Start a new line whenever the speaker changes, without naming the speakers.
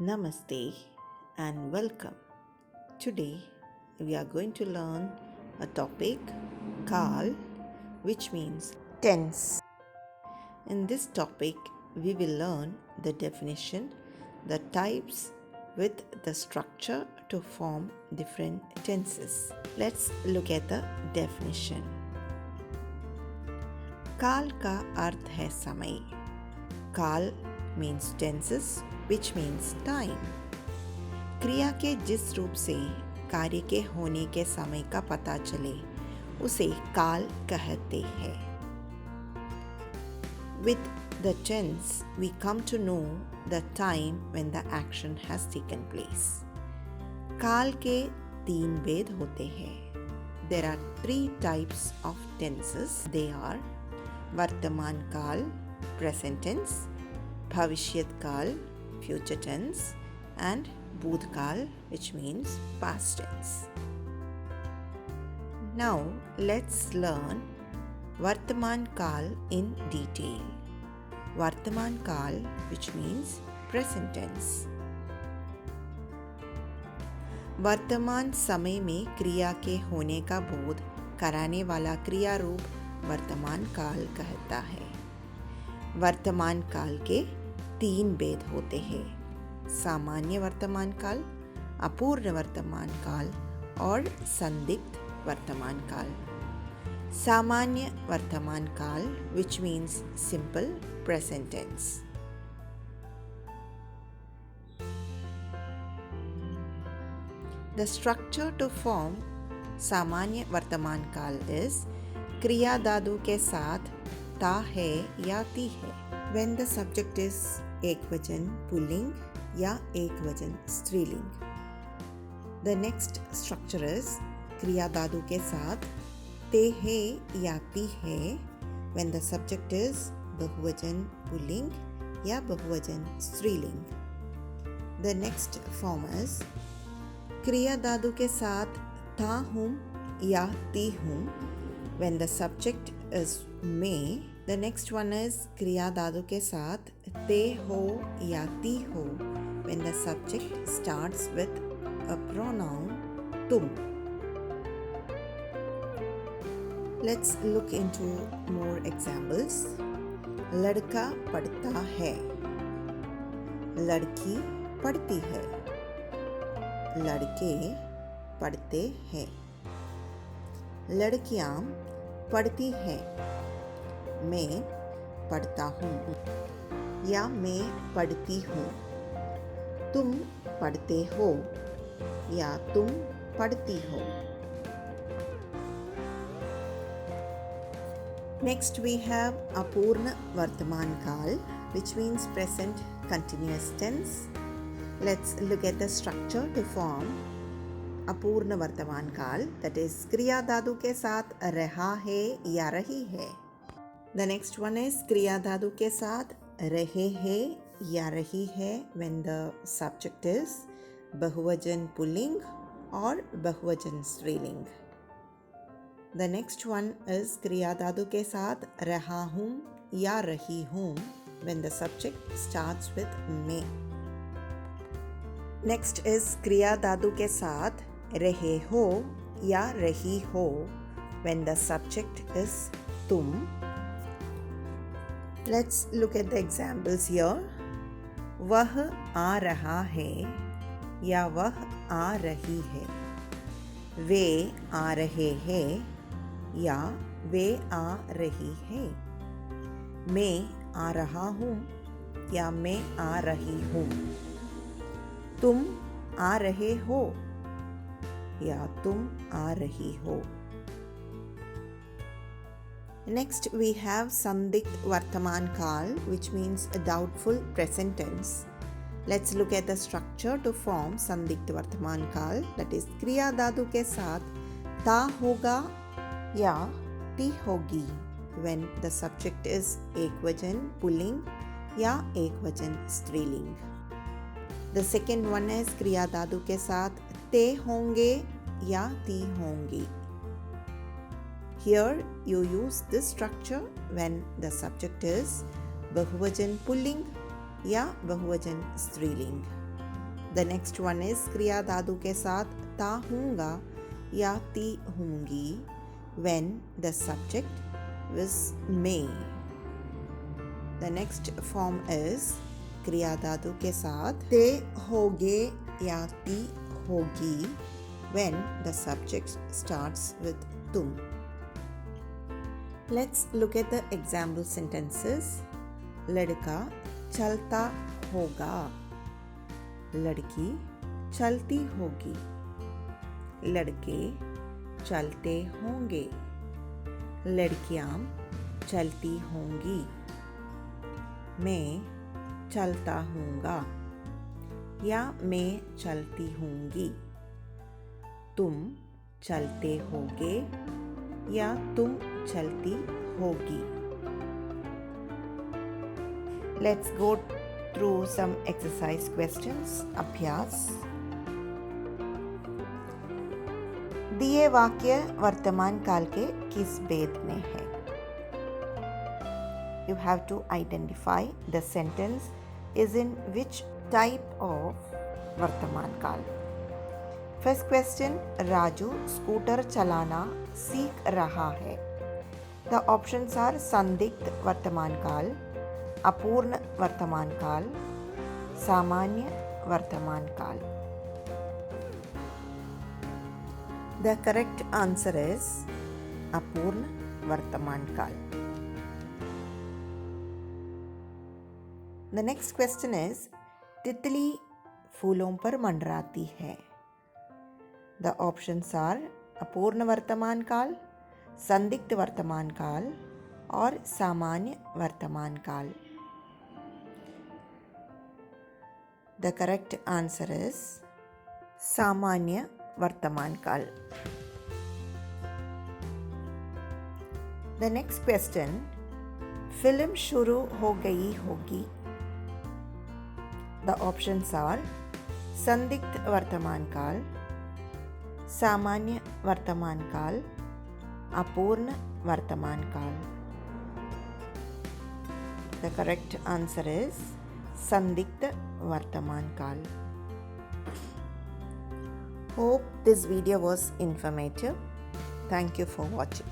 Namaste and welcome. Today we are going to learn a topic Kal, which means tense. In this topic, we will learn the definition, the types with the structure to form different tenses. Let's look at the definition. काल का अर्थ है समय. काल means tenses, which means time. क्रिया के जिस रूप से कार्य के होने के समय का पता चले उसे काल कहते हैं. With the tense, we come to know the time when the action has taken place. काल के 3 भेद होते हैं. There are 3 types of tenses. They are वर्तमान काल, present tense, भविष्यत काल, future tense, and भूतकाल, which means past tense. Now let's learn वर्तमान काल in detail. वर्तमान काल, which means present tense. वर्तमान समय में क्रिया के होने का बोध कराने वाला क्रिया रूप वर्तमान काल कहता है. वर्तमान काल के 3 भेद होते हैं. सामान्य वर्तमान काल, अपूर्ण वर्तमान काल और संदिग्ध वर्तमान काल. सामान्य वर्तमान काल, which means simple present tense. The structure to form सामान्य वर्तमान काल is क्रिया धातु के साथ ता है या ती है. When the subject is एकवचन पुल्लिंग या एकवचन स्त्रीलिंग. The next structure is क्रिया धातु के साथ ते है या ती है when the subject is बहुवचन पुल्लिंग या बहुवचन स्त्रीलिंग. The next form is क्रिया धातु के साथ था हूँ या ती हूँ when the subject is मैं. The next one is क्रिया धातु के साथ ते हो या ती हो when the subject starts with a pronoun तुम. Let's look into more examples. लड़का पढ़ता है, लड़की पढ़ती है, लड़के पढ़ते हैं, लड़कियाँ पढ़ती हैं, मैं पढ़ता हूँ या मैं पढ़ती हूँ, तुम पढ़ते हो या तुम पढ़ती हो. Next we have अपूर्ण वर्तमान काल, which means present continuous tense. Let's look at the structure to form अपूर्ण वर्तमान काल, that is क्रिया धातु के साथ रहा है या रही है. The next one is क्रिया धातु के साथ रहे है या रही है when the subject is बहुवचन पुल्लिंग और बहुवचन स्त्रीलिंग. The next one is क्रिया धातु के साथ रहा हूँ या रही हूँ when the subject starts with मैं. Next is क्रिया धातु के साथ रहे हो या रही हो when the subject is तुम. Let's look at the examples here. वह आ रहा है या वह आ रही है. वे आ रहे हैं या वे आ रही है. मैं आ रहा हूँ या मैं आ रही हूँ. तुम आ रहे हो या तुम आ रही हो. Next we have संदिग्ध वर्तमान काल, which means a doubtful present tense. Let's look at the structure to form संदिग्ध वर्तमान काल, that is क्रिया धातु के साथ ता होगा या ती होगी when the subject is एकवचन पुल्लिंग या एकवचन स्त्रीलिंग. The second one is क्रिया धातु के साथ ते होंगे या ती होंगी. Here you use this structure when the subject is बहुवचन पुल्लिंग या बहुवचन स्त्रीलिंग. The next one is क्रिया धातु के साथ ता हूँगा या ती हूँगी when the subject is मैं. The next form is क्रिया धातु के साथ ते होगे या ती होगी when the subject starts with तुम. Let's look at the example sentences. लड़का चलता होगा, लड़की चलती होगी, लड़के चलते होंगे, लड़कियां चलती होंगी, मैं चलता हूँगा या मैं चलती हूँगी, तुम चलते होगे या तुम चलती होगी. Let's go through some exercise questions. अभ्यास. दिए वाक्य वर्तमान काल के किस भेद में है? You have to identify the sentence is in which type of वर्तमान काल. First question, राजू स्कूटर चलाना सीख रहा है. The options are संदिग्ध वर्तमान काल, अपूर्ण वर्तमान काल, सामान्य वर्तमान काल. The correct answer is अपूर्ण वर्तमान काल. The next question is तितली फूलों पर मंडराती है. The options are अपूर्ण वर्तमान काल, संदिग्ध वर्तमान काल और सामान्य वर्तमान काल. The correct answer is सामान्य वर्तमान काल. The next question, फिल्म शुरू हो गई होगी. The options are संदिग्ध वर्तमान काल, सामान्य वर्तमान काल, अपूर्ण वर्तमान काल. The correct answer is संदिग्ध वर्तमान काल. Hope this video was informative. Thank you for watching.